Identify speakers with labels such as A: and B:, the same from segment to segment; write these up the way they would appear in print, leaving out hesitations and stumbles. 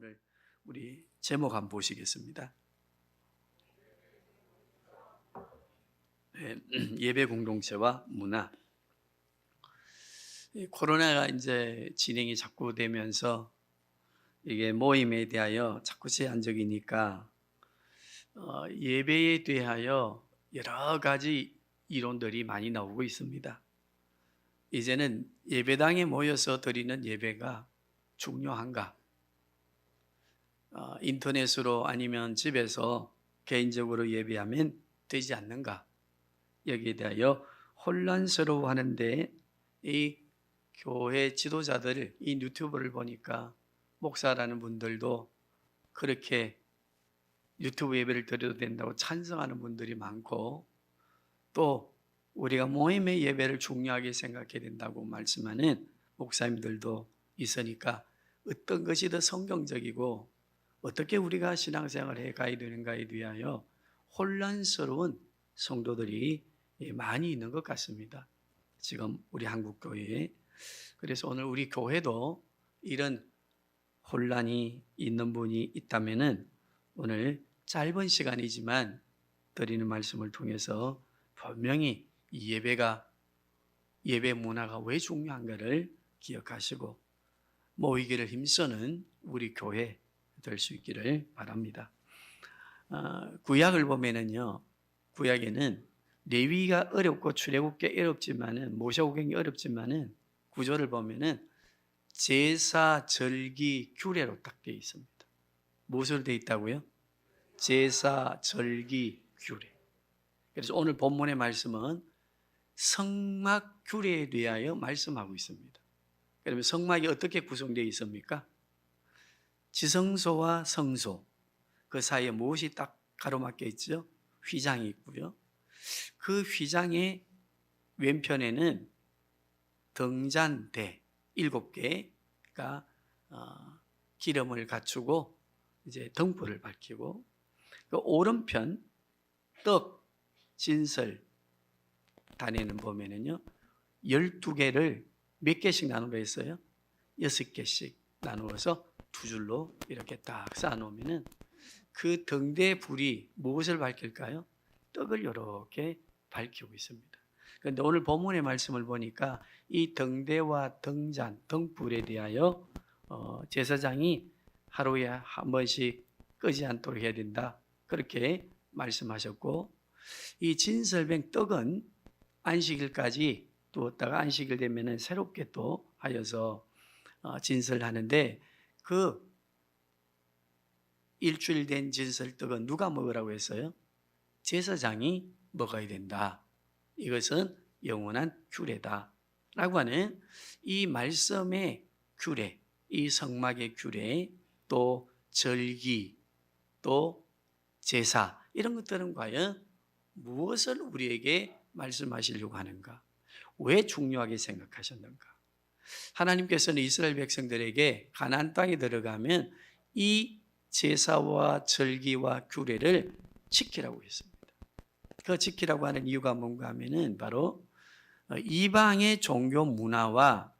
A: 오늘 우리 제목 한번 보시겠습니다. 네, 예배 공동체와 문화. 코로나가 이제 진행이 자꾸 되면서 이게 모임에 대하여 자꾸 제한적이니까 예배에 대하여 여러 가지 이론들이 많이 나오고 있습니다. 이제는 예배당에 모여서 드리는 예배가 중요한가? 인터넷으로 아니면 집에서 개인적으로 예배하면 되지 않는가? 여기에 대하여 혼란스러워하는데 이 교회 지도자들, 이 유튜브를 보니까 목사라는 분들도 그렇게 유튜브 예배를 드려도 된다고 찬성하는 분들이 많고, 또 우리가 모임의 예배를 중요하게 생각해야 된다고 말씀하는 목사님들도 있으니까 어떤 것이 더 성경적이고 어떻게 우리가 신앙생활을 해가야 되는가에 대하여 혼란스러운 성도들이 많이 있는 것 같습니다. 지금 우리 한국교회에. 그래서 오늘 우리 교회도 이런 혼란이 있는 분이 있다면 오늘 짧은 시간이지만 드리는 말씀을 통해서 분명히 이 예배 문화가 왜 중요한가를 기억하시고 모이기를 힘쓰는 우리 교회 될 수 있기를 바랍니다. 구약을 보면은요, 구약에는 레위가 어렵고 출애굽기 어렵지만은 모세오경이 어렵지만은 구조를 보면은 제사, 절기, 규례로 딱 되어 있습니다. 무엇으로 되어 있다고요? 제사, 절기, 규례. 그래서 오늘 본문의 말씀은 성막 규례에 대하여 말씀하고 있습니다. 그러면 성막이 어떻게 구성되어 있습니까? 지성소와 성소, 그 사이에 무엇이 딱 가로막혀 있죠? 휘장이 있고요. 그 휘장의 왼편에는 등잔대 7개가 기름을 갖추고 이제 등불을 밝히고, 그 오른편 떡, 진설 단에는 보면은요 12개를 몇 개씩 나누어 있어요? 6개씩 나누어서 두 줄로 이렇게 딱 쌓아놓으면은 그 등대 불이 무엇을 밝힐까요? 떡을 이렇게 밝히고 있습니다. 그런데 오늘 본문의 말씀을 보니까 이 등대와 등잔, 등불에 대하여 제사장이 하루에 한 번씩 끄지 않도록 해야 된다, 그렇게 말씀하셨고, 이 진설병 떡은 안식일까지 두었다가 안식일 되면은 새롭게 또 하여서 진설하는데, 그 일주일 된 진설떡은 누가 먹으라고 했어요? 제사장이 먹어야 된다. 이것은 영원한 규례다 라고 하는 이 말씀의 규례, 이 성막의 규례, 또 절기, 또 제사, 이런 것들은 과연 무엇을 우리에게 말씀하시려고 하는가? 왜 중요하게 생각하셨는가? 하나님께서는 이스라엘 백성들에게 가나안 땅에 들어가면 이 제사와 절기와 규례를 지키라고 했습니다. 그 지키라고 하는 이유가 뭔가 하면은 바로 이방의 종교 문화와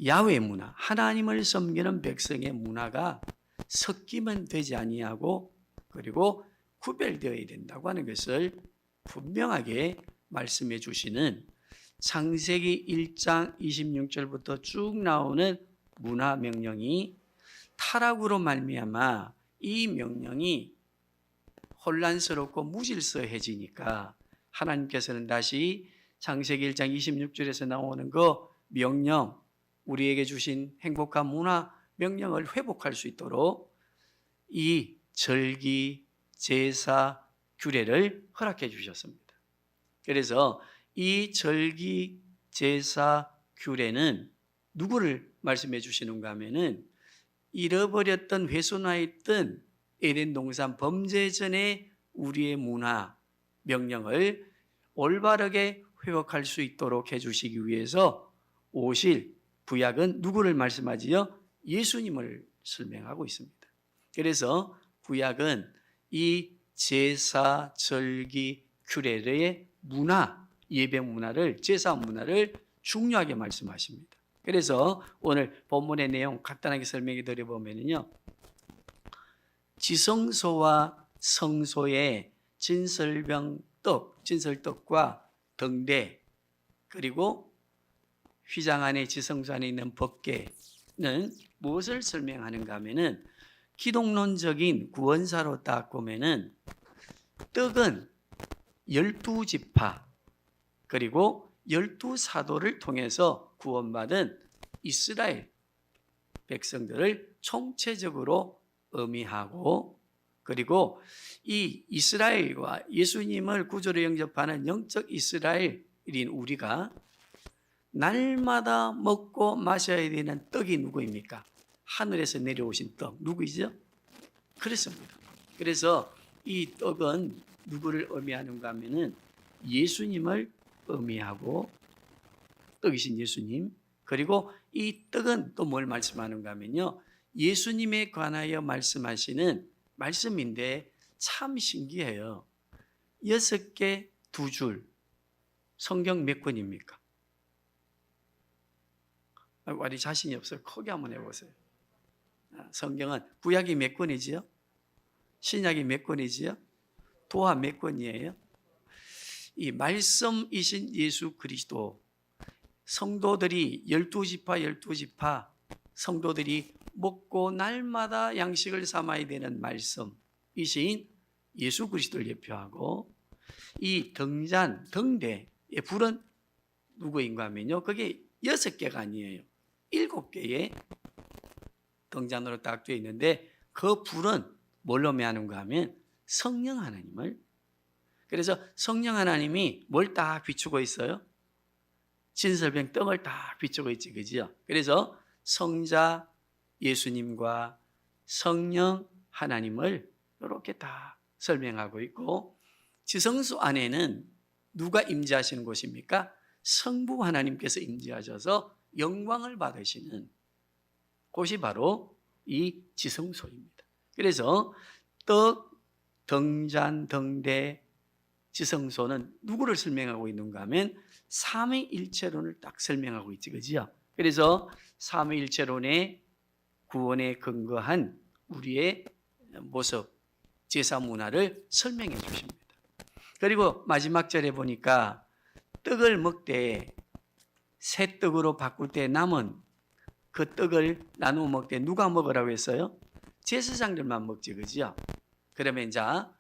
A: 야훼 문화, 하나님을 섬기는 백성의 문화가 섞이면 되지 아니하고, 그리고 구별되어야 된다고 하는 것을 분명하게 말씀해 주시는 창세기 1장 26절부터 쭉 나오는 문화 명령이 타락으로 말미암아 이 명령이 혼란스럽고 무질서해지니까 하나님께서는 다시 창세기 1장 26절에서 나오는 그 명령, 우리에게 주신 행복한 문화 명령을 회복할 수 있도록 이 절기, 제사, 규례를 허락해 주셨습니다. 그래서 이 절기, 제사, 규례는 누구를 말씀해 주시는가 하면은 잃어버렸던, 훼손하였던 에덴 동산 범죄 전에 우리의 문화 명령을 올바르게 회복할 수 있도록 해주시기 위해서 오실 구약은 누구를 말씀하지요? 예수님을 설명하고 있습니다. 그래서 구약은 이 제사, 절기, 규례의 문화, 예배 문화를, 제사 문화를 중요하게 말씀하십니다. 그래서 오늘 본문의 내용 간단하게 설명해 드려보면요, 지성소와 성소의 진설떡과 등대, 그리고 휘장 안에 지성소 안에 있는 법궤는 무엇을 설명하는가 하면은, 기독론적인 구원사로 딱 보면은 떡은 12지파 그리고 12사도를 통해서 구원받은 이스라엘 백성들을 총체적으로 의미하고, 그리고 이 이스라엘과 예수님을 구주로 영접하는 영적 이스라엘인 우리가 날마다 먹고 마셔야 되는 떡이 누구입니까? 하늘에서 내려오신 떡, 누구이죠? 그렇습니다. 그래서 이 떡은 누구를 의미하는가 하면은 예수님을 의미하고, 떡이신 예수님, 그리고 이 떡은 또 뭘 말씀하는가 하면요, 예수님에 관하여 말씀하시는 말씀인데 참 신기해요. 6개 2줄, 성경 몇 권입니까? 말이 자신이 없어요. 크게 한번 해보세요. 성경은 구약이 몇 권이지요? 신약이 몇 권이지요? 도하 몇 권이에요? 이 말씀이신 예수 그리스도, 성도들이 12지파 성도들이 먹고 날마다 양식을 삼아야 되는 말씀이신 예수 그리스도를 예표하고, 이 등대의 불은 누구인가 하면요, 그게 6개가 아니에요. 7개의 등잔으로 딱 되어 있는데, 그 불은 뭘로 의미하는가 하면 성령 하나님을. 그래서 성령 하나님이 뭘 딱 비추고 있어요? 진설병 떡을 딱 비추고 있지, 그죠? 그래서 성자 예수님과 성령 하나님을 이렇게 다 설명하고 있고, 지성소 안에는 누가 임재하시는 곳입니까? 성부 하나님께서 임재하셔서 영광을 받으시는 곳이 바로 이 지성소입니다. 그래서 떡, 등잔, 등대, 지성소는 누구를 설명하고 있는가 하면 삼위일체론을 딱 설명하고 있지, 그죠? 그래서 삼위일체론의 구원에 근거한 우리의 모습, 제사 문화를 설명해 주십니다. 그리고 마지막 절에 보니까 떡을 먹되 새 떡으로 바꿀 때 남은 그 떡을 나누어 먹을 때 누가 먹으라고 했어요? 제사장들만 먹지, 그죠? 그러면 자,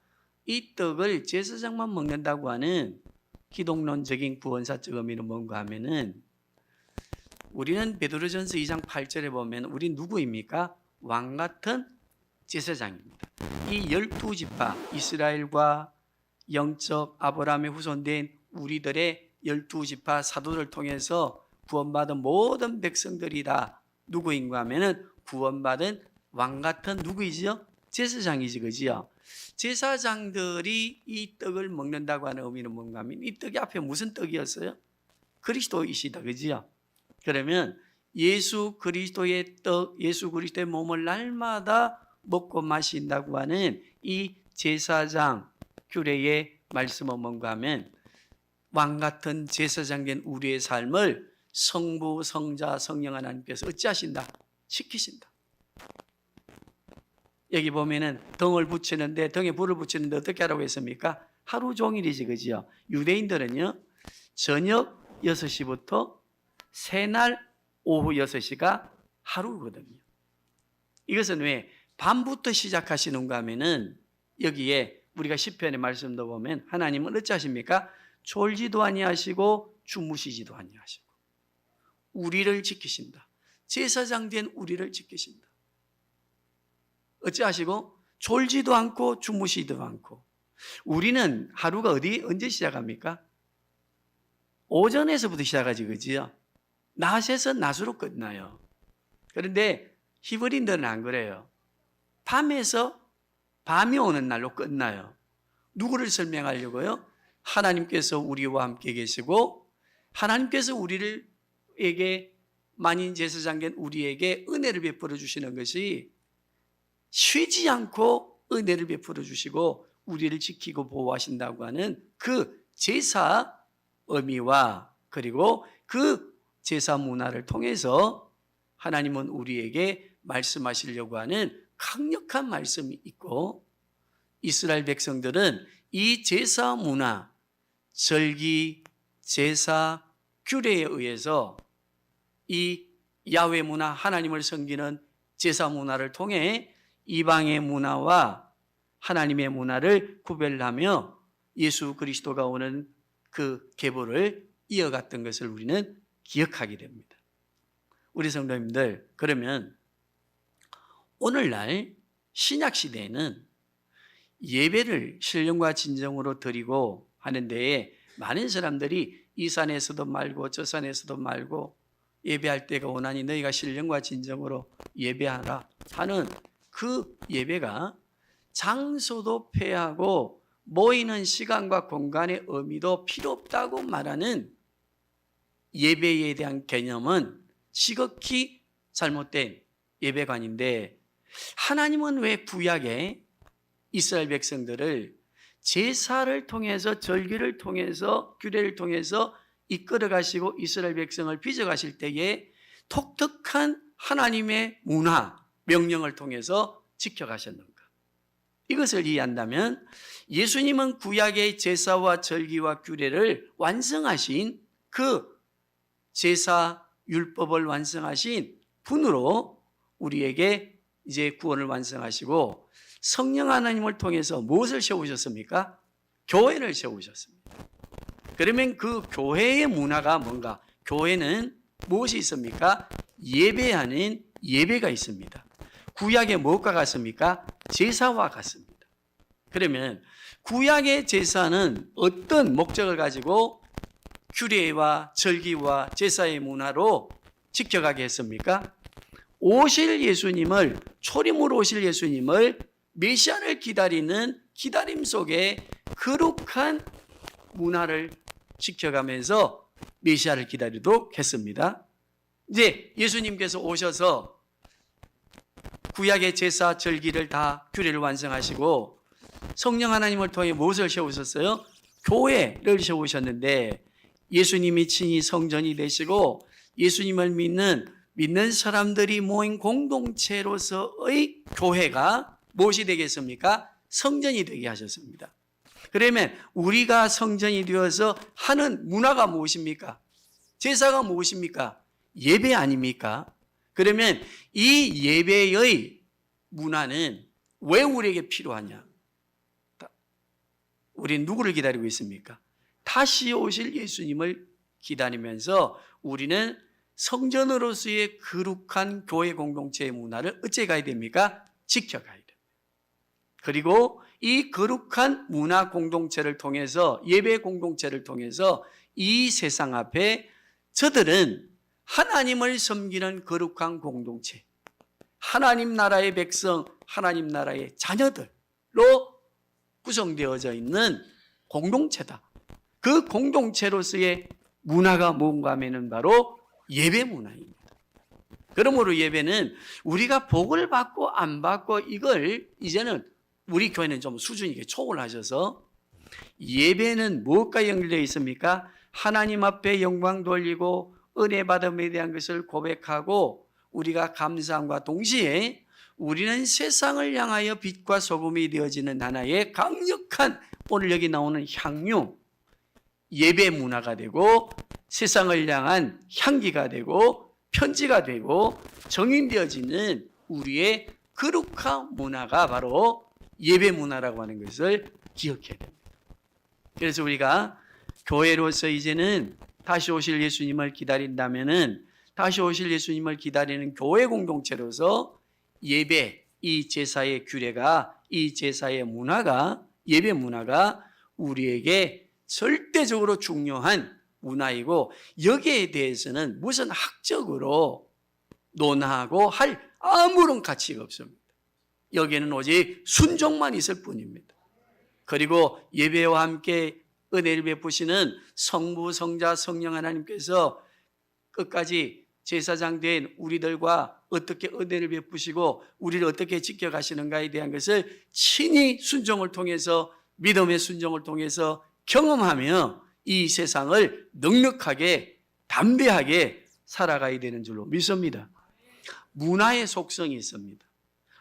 A: 이 떡을 제사장만 먹는다고 하는 기독론적인 구원사적 의미는 뭔가 하면은, 우리는 베드로전서 2장 8절에 보면 우리 누구입니까? 왕 같은 제사장입니다. 이 12지파 이스라엘과 영적 아브라함의 후손된 우리들의 12지파 사도를 통해서 구원받은 모든 백성들이 다 누구인가 하면은 구원받은 왕 같은 누구이지요? 제사장이지, 그지요? 제사장들이 이 떡을 먹는다고 하는 의미는 뭔가 하면, 이 떡이 앞에 무슨 떡이었어요? 그리스도이시다, 그지요? 그러면 예수 그리스도의 떡, 예수 그리스도의 몸을 날마다 먹고 마신다고 하는 이 제사장 규례의 말씀은 뭔가 하면, 왕 같은 제사장된 우리의 삶을 성부, 성자, 성령 하나님께서 어찌하신다? 지키신다. 여기 보면은 등을 붙이는데, 등에 불을 붙이는데 어떻게 하라고 했습니까? 하루 종일이지, 그지요? 유대인들은요, 저녁 6시부터 새날 오후 6시가 하루거든요. 이것은 왜 밤부터 시작하시는가 하면은, 여기에 우리가 시편의 말씀도 보면 하나님은 어찌하십니까? 졸지도 아니하시고 주무시지도 아니하시고 우리를 지키신다. 제사장 된 우리를 지키신다. 어찌하시고 졸지도 않고 주무시지도 않고. 우리는 하루가 언제 시작합니까? 오전에서부터 시작하지, 그지요? 낮에서 낮으로 끝나요. 그런데 히브리인들은 안 그래요. 밤에서 밤이 오는 날로 끝나요. 누구를 설명하려고요? 하나님께서 우리와 함께 계시고, 하나님께서 우리에게 만인 제사장된 우리에게 은혜를 베풀어 주시는 것이, 쉬지 않고 은혜를 베풀어 주시고 우리를 지키고 보호하신다고 하는 그 제사 의미와, 그리고 그 제사 문화를 통해서 하나님은 우리에게 말씀하시려고 하는 강력한 말씀이 있고, 이스라엘 백성들은 이 제사 문화, 절기, 제사, 규례에 의해서 이 야훼 문화, 하나님을 섬기는 제사 문화를 통해 이방의 문화와 하나님의 문화를 구별하며 예수 그리스도가 오는 그 계보를 이어갔던 것을 우리는 기억하게 됩니다. 우리 성도님들, 그러면 오늘날 신약 시대에는 예배를 신령과 진정으로 드리고 하는 데에 많은 사람들이 이 산에서도 말고 저 산에서도 말고 예배할 때가 오나니 너희가 신령과 진정으로 예배하라 하는 그 예배가 장소도 폐하고 모이는 시간과 공간의 의미도 필요 없다고 말하는 예배에 대한 개념은 지극히 잘못된 예배관인데, 하나님은 왜 구약에 이스라엘 백성들을 제사를 통해서, 절기를 통해서, 규례를 통해서 이끌어 가시고 이스라엘 백성을 빚어가실 때에 독특한 하나님의 문화, 명령을 통해서 지켜가셨는가? 이것을 이해한다면 예수님은 구약의 제사와 절기와 규례를 완성하신 그 제사 율법을 완성하신 분으로 우리에게 이제 구원을 완성하시고, 성령 하나님을 통해서 무엇을 세우셨습니까? 교회를 세우셨습니다. 그러면 그 교회의 문화가 뭔가? 교회는 무엇이 있습니까? 예배하는 예배가 있습니다. 구약의 무엇과 같습니까? 제사와 같습니다. 그러면 구약의 제사는 어떤 목적을 가지고 규례와 절기와 제사의 문화로 지켜가게 했습니까? 오실 예수님을, 초림으로 오실 예수님을, 메시아를 기다리는 기다림 속에 거룩한 문화를 지켜가면서 메시아를 기다리도록 했습니다. 이제 예수님께서 오셔서 구약의 제사, 절기를 다 규례를 완성하시고 성령 하나님을 통해 무엇을 세우셨어요? 교회를 세우셨는데, 예수님이 친히 성전이 되시고 예수님을 믿는 사람들이 모인 공동체로서의 교회가 무엇이 되겠습니까? 성전이 되게 하셨습니다. 그러면 우리가 성전이 되어서 하는 문화가 무엇입니까? 제사가 무엇입니까? 예배 아닙니까? 그러면 이 예배의 문화는 왜 우리에게 필요하냐? 우리는 누구를 기다리고 있습니까? 다시 오실 예수님을 기다리면서 우리는 성전으로서의 거룩한 교회 공동체의 문화를 어째 가야 됩니까? 지켜가야 됩니다. 그리고 이 거룩한 문화 공동체를 통해서, 예배 공동체를 통해서 이 세상 앞에 저들은 하나님을 섬기는 거룩한 공동체, 하나님 나라의 백성, 하나님 나라의 자녀들로 구성되어져 있는 공동체다. 그 공동체로서의 문화가 뭔가 하면은 바로 예배 문화입니다. 그러므로 예배는 우리가 복을 받고 안 받고, 이걸 이제는 우리 교회는 좀 수준이 초월하셔서, 예배는 무엇과 연결되어 있습니까? 하나님 앞에 영광 돌리고 은혜 받음에 대한 것을 고백하고 우리가 감사함과 동시에 우리는 세상을 향하여 빛과 소금이 되어지는 하나의 강력한, 오늘 여기 나오는 향유, 예배 문화가 되고 세상을 향한 향기가 되고 편지가 되고 정인되어지는 우리의 거룩한 문화가 바로 예배 문화라고 하는 것을 기억해야 됩니다. 그래서 우리가 교회로서 이제는 다시 오실 예수님을 기다린다면은, 다시 오실 예수님을 기다리는 교회 공동체로서 예배, 이 제사의 규례가, 이 제사의 문화가, 예배 문화가 우리에게 절대적으로 중요한 문화이고, 여기에 대해서는 무슨 학적으로 논하고 할 아무런 가치가 없습니다. 여기에는 오직 순종만 있을 뿐입니다. 그리고 예배와 함께 은혜를 베푸시는 성부, 성자, 성령 하나님께서 끝까지 제사장 된 우리들과 어떻게 은혜를 베푸시고 우리를 어떻게 지켜가시는가에 대한 것을 친히 순종을 통해서, 믿음의 순종을 통해서 경험하며 이 세상을 넉넉하게, 담대하게 살아가야 되는 줄로 믿습니다. 문화의 속성이 있습니다.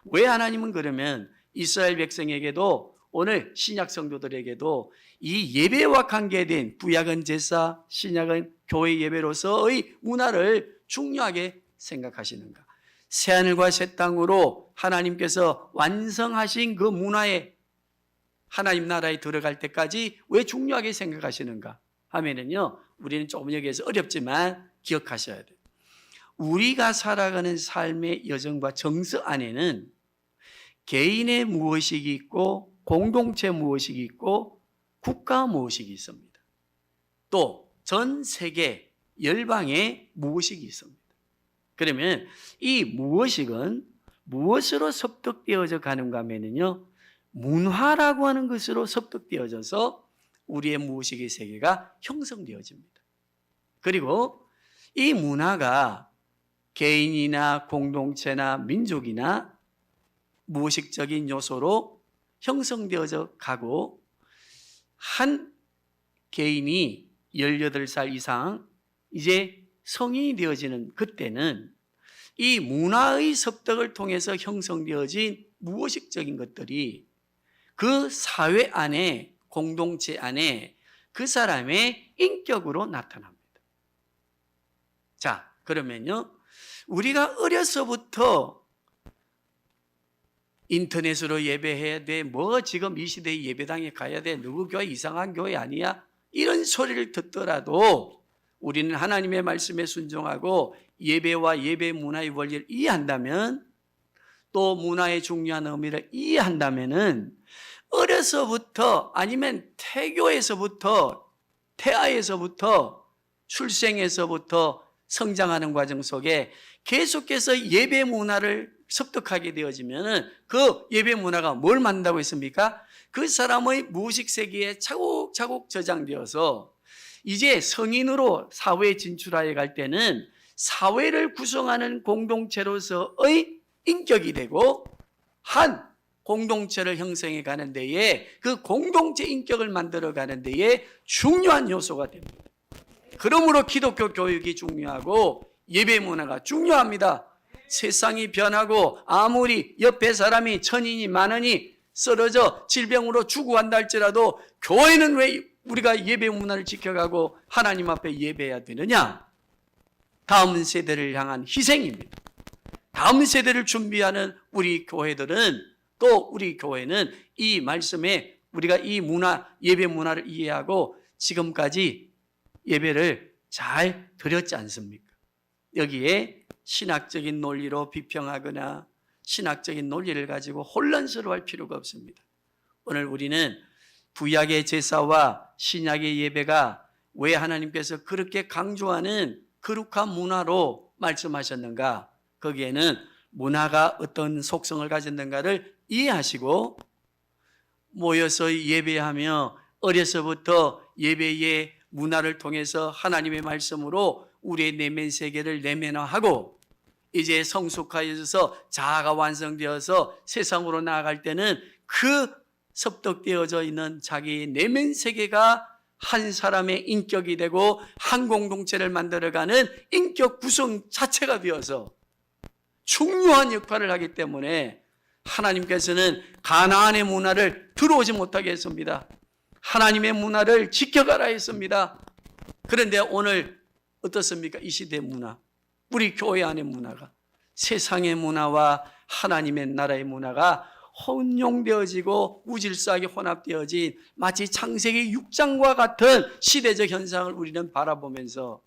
A: 왜 하나님은 그러면 이스라엘 백성에게도 오늘 신약 성도들에게도 이 예배와 관계된 구약은 제사, 신약은 교회 예배로서의 문화를 중요하게 생각하시는가? 새하늘과 새 땅으로 하나님께서 완성하신 그 문화에 하나님 나라에 들어갈 때까지 왜 중요하게 생각하시는가 하면은요, 우리는 조금 여기에서 어렵지만 기억하셔야 돼요. 우리가 살아가는 삶의 여정과 정서 안에는 개인의 무엇이 있고 공동체 무엇이 있고 국가 무엇이 있습니다. 또 전 세계 열방에 무엇이 있습니다. 그러면 이 무엇이건 무엇으로 섭득되어져 가는가 하면요, 문화라고 하는 것으로 섭득되어져서 우리의 무의식의 세계가 형성되어집니다. 그리고 이 문화가 개인이나 공동체나 민족이나 무의식적인 요소로 형성되어져 가고, 한 개인이 18살 이상 이제 성인이 되어지는 그때는 이 문화의 습득을 통해서 형성되어진 무의식적인 것들이 그 사회 안에, 공동체 안에 그 사람의 인격으로 나타납니다. 자, 그러면요, 우리가 어려서부터 인터넷으로 예배해야 돼, 뭐 지금 이 시대에 예배당에 가야 돼, 누구 교회 이상한 교회 아니야, 이런 소리를 듣더라도 우리는 하나님의 말씀에 순종하고 예배와 예배 문화의 원리를 이해한다면, 또 문화의 중요한 의미를 이해한다면은 어려서부터, 아니면 태교에서부터, 태아에서부터, 출생에서부터 성장하는 과정 속에 계속해서 예배 문화를 습득하게 되어지면은 그 예배 문화가 뭘 만든다고 했습니까? 그 사람의 무의식 세계에 차곡차곡 저장되어서 이제 성인으로 사회에 진출하여 갈 때는 사회를 구성하는 공동체로서의 인격이 되고, 한 공동체를 형성해 가는 데에, 그 공동체 인격을 만들어 가는 데에 중요한 요소가 됩니다. 그러므로 기독교 교육이 중요하고 예배 문화가 중요합니다. 세상이 변하고 아무리 옆에 사람이 천인이 만원이 쓰러져 질병으로 죽어간다 할지라도 교회는 왜 우리가 예배 문화를 지켜가고 하나님 앞에 예배해야 되느냐? 다음 세대를 향한 희생입니다. 다음 세대를 준비하는 우리 교회들은, 또 우리 교회는 이 말씀에 우리가 이 문화, 예배 문화를 이해하고 지금까지 예배를 잘 드렸지 않습니까? 여기에 신학적인 논리로 비평하거나 신학적인 논리를 가지고 혼란스러워할 필요가 없습니다. 오늘 우리는 구약의 제사와 신약의 예배가 왜 하나님께서 그렇게 강조하는 거룩한 문화로 말씀하셨는가, 거기에는 문화가 어떤 속성을 가졌는가를 이해하시고, 모여서 예배하며 어려서부터 예배의 문화를 통해서 하나님의 말씀으로 우리의 내면 세계를 내면화하고, 이제 성숙하여져서 자아가 완성되어서 세상으로 나아갈 때는 그 섭득되어져 있는 자기의 내면 세계가 한 사람의 인격이 되고 한 공동체를 만들어가는 인격 구성 자체가 되어서 중요한 역할을 하기 때문에 하나님께서는 가나안의 문화를 들어오지 못하게 했습니다. 하나님의 문화를 지켜가라 했습니다. 그런데 오늘 어떻습니까? 이 시대 문화, 우리 교회 안의 문화가, 세상의 문화와 하나님의 나라의 문화가 혼용되어지고 무질서하게 혼합되어진 마치 창세기 6장과 같은 시대적 현상을 우리는 바라보면서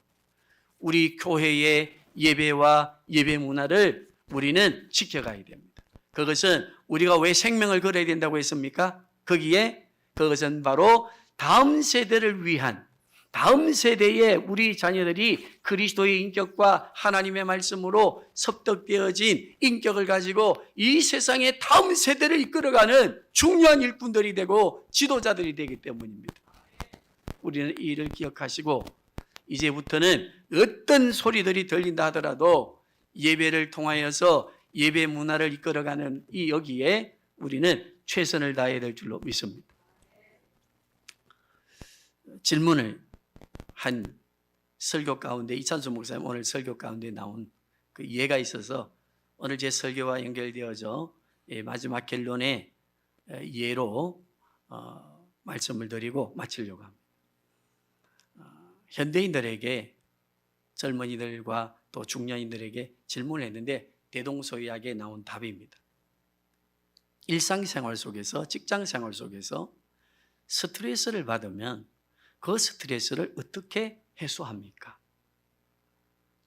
A: 우리 교회의 예배와 예배 문화를 우리는 지켜가야 됩니다. 그것은 우리가 왜 생명을 걸어야 된다고 했습니까? 거기에 그것은 바로 다음 세대를 위한, 다음 세대에 우리 자녀들이 그리스도의 인격과 하나님의 말씀으로 섭득되어진 인격을 가지고 이 세상의 다음 세대를 이끌어가는 중요한 일꾼들이 되고 지도자들이 되기 때문입니다. 우리는 이 일을 기억하시고 이제부터는 어떤 소리들이 들린다 하더라도 예배를 통하여서 예배 문화를 이끌어가는 이 여기에 우리는 최선을 다해야 될 줄로 믿습니다. 질문을 한 설교 가운데 이찬수 목사님 오늘 설교 가운데 나온 그 예가 있어서 오늘 제 설교와 연결되어져 마지막 결론에 예로 말씀을 드리고 마치려고 합니다. 현대인들에게 젊은이들과 또 중년인들에게 질문을 했는데 대동소이하게 나온 답입니다. 일상생활 속에서 직장생활 속에서 스트레스를 받으면 그 스트레스를 어떻게 해소합니까?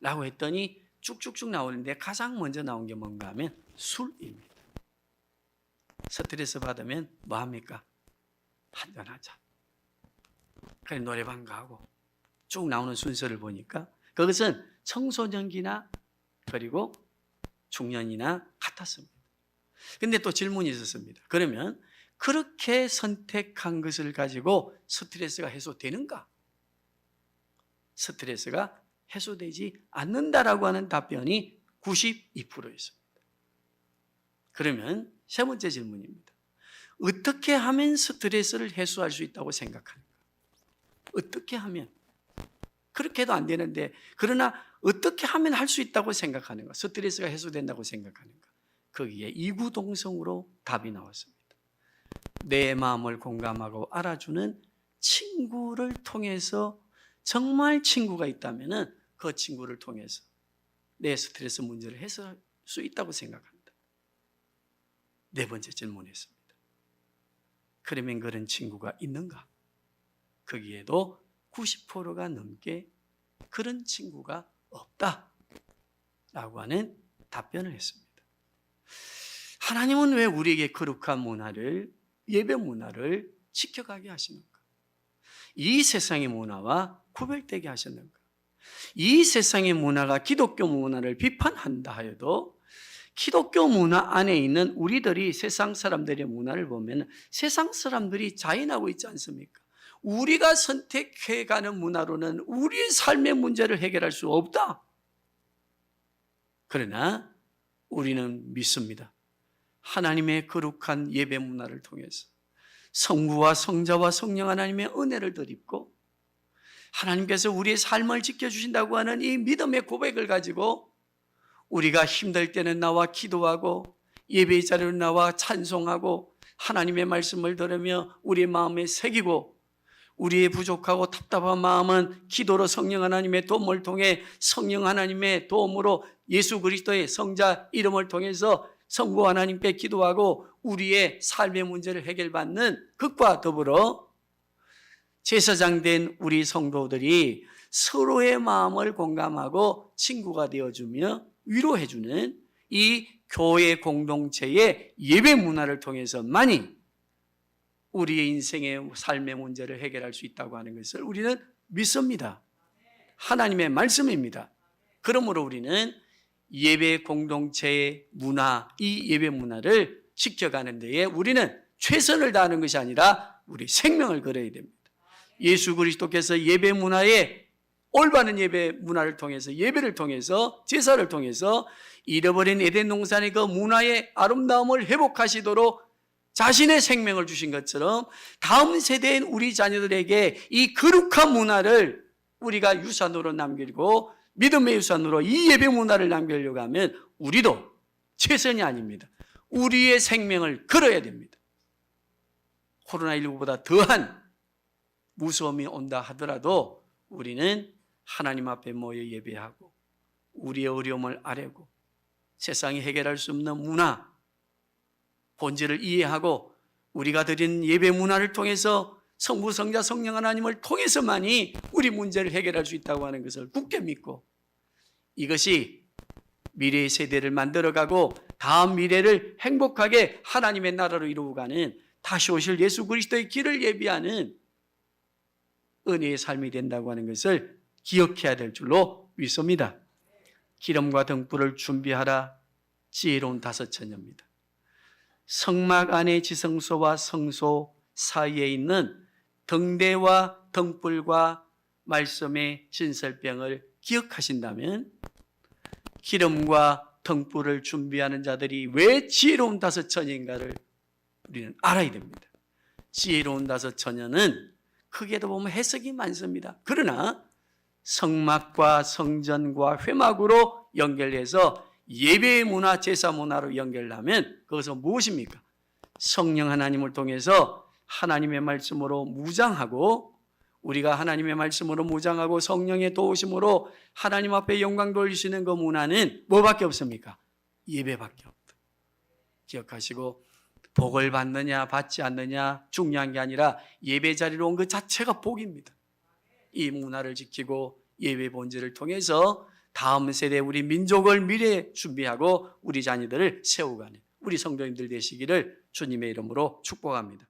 A: 라고 했더니 쭉쭉쭉 나오는데 가장 먼저 나온 게 뭔가 하면 술입니다. 스트레스 받으면 뭐 합니까? 한잔하자. 그래 노래방 가고 쭉 나오는 순서를 보니까 그것은 청소년기나 그리고 중년이나 같았습니다. 근데 또 질문이 있었습니다. 그러면 그렇게 선택한 것을 가지고 스트레스가 해소되는가? 스트레스가 해소되지 않는다라고 하는 답변이 92%였습니다. 그러면 세 번째 질문입니다. 어떻게 하면 스트레스를 해소할 수 있다고 생각하는가? 어떻게 하면? 그렇게 해도 안 되는데 그러나 어떻게 하면 할 수 있다고 생각하는가? 스트레스가 해소된다고 생각하는가? 거기에 이구동성으로 답이 나왔습니다. 내 마음을 공감하고 알아주는 친구를 통해서 정말 친구가 있다면 그 친구를 통해서 내 스트레스 문제를 해소할 수 있다고 생각합니다. 네 번째 질문이었습니다. 그러면 그런 친구가 있는가? 거기에도 90%가 넘게 그런 친구가 없다라고 하는 답변을 했습니다. 하나님은 왜 우리에게 거룩한 문화를, 예배 문화를 지켜가게 하시는가? 이 세상의 문화와 구별되게 하셨는가? 이 세상의 문화가 기독교 문화를 비판한다 하여도 기독교 문화 안에 있는 우리들이 세상 사람들의 문화를 보면 세상 사람들이 자인하고 있지 않습니까? 우리가 선택해가는 문화로는 우리의 삶의 문제를 해결할 수 없다. 그러나 우리는 믿습니다. 하나님의 거룩한 예배 문화를 통해서 성부와 성자와 성령 하나님의 은혜를 덧입고 하나님께서 우리의 삶을 지켜주신다고 하는 이 믿음의 고백을 가지고 우리가 힘들 때는 나와 기도하고 예배의 자리로 나와 찬송하고 하나님의 말씀을 들으며 우리의 마음에 새기고 우리의 부족하고 답답한 마음은 기도로 성령 하나님의 도움을 통해 성령 하나님의 도움으로 예수 그리스도의 성자 이름을 통해서 성부 하나님께 기도하고 우리의 삶의 문제를 해결받는 것과 더불어 제사장 된 우리 성도들이 서로의 마음을 공감하고 친구가 되어주며 위로해주는 이 교회 공동체의 예배 문화를 통해서만이 우리의 인생의 삶의 문제를 해결할 수 있다고 하는 것을 우리는 믿습니다. 하나님의 말씀입니다. 그러므로 우리는 예배 공동체의 문화, 이 예배 문화를 지켜가는 데에 우리는 최선을 다하는 것이 아니라 우리 생명을 걸어야 됩니다. 예수 그리스도께서 예배 문화에 올바른 예배 문화를 통해서 예배를 통해서 제사를 통해서 잃어버린 에덴 동산의 그 문화의 아름다움을 회복하시도록 자신의 생명을 주신 것처럼 다음 세대인 우리 자녀들에게 이 거룩한 문화를 우리가 유산으로 남기고 믿음의 유산으로 이 예배 문화를 남기려고 하면 우리도 최선이 아닙니다. 우리의 생명을 걸어야 됩니다. 코로나19보다 더한 무서움이 온다 하더라도 우리는 하나님 앞에 모여 예배하고 우리의 어려움을 아뢰고 세상이 해결할 수 없는 문화, 본질을 이해하고 우리가 드린 예배 문화를 통해서 성부, 성자, 성령 하나님을 통해서만이 우리 문제를 해결할 수 있다고 하는 것을 굳게 믿고 이것이 미래의 세대를 만들어가고 다음 미래를 행복하게 하나님의 나라로 이루어가는 다시 오실 예수 그리스도의 길을 예비하는 은혜의 삶이 된다고 하는 것을 기억해야 될 줄로 믿습니다. 기름과 등불을 준비하라. 지혜로운 다섯 처녀입니다. 성막 안의 지성소와 성소 사이에 있는 등대와 등불과 말씀의 진설병을 기억하신다면 기름과 등불을 준비하는 자들이 왜 지혜로운 다섯 처녀인가를 우리는 알아야 됩니다. 지혜로운 다섯 처녀는 크게도 보면 해석이 많습니다. 그러나 성막과 성전과 회막으로 연결해서 예배의 문화, 제사 문화로 연결하면 그것은 무엇입니까? 성령 하나님을 통해서 하나님의 말씀으로 무장하고, 우리가 하나님의 말씀으로 무장하고 성령의 도우심으로 하나님 앞에 영광 돌리시는 그 문화는 뭐밖에 없습니까? 예배밖에 없다. 기억하시고, 복을 받느냐 받지 않느냐 중요한 게 아니라 예배 자리로 온 그 자체가 복입니다. 이 문화를 지키고 예배 본질을 통해서 다음 세대 우리 민족을 미래에 준비하고 우리 자녀들을 세워가는 우리 성도님들 되시기를 주님의 이름으로 축복합니다.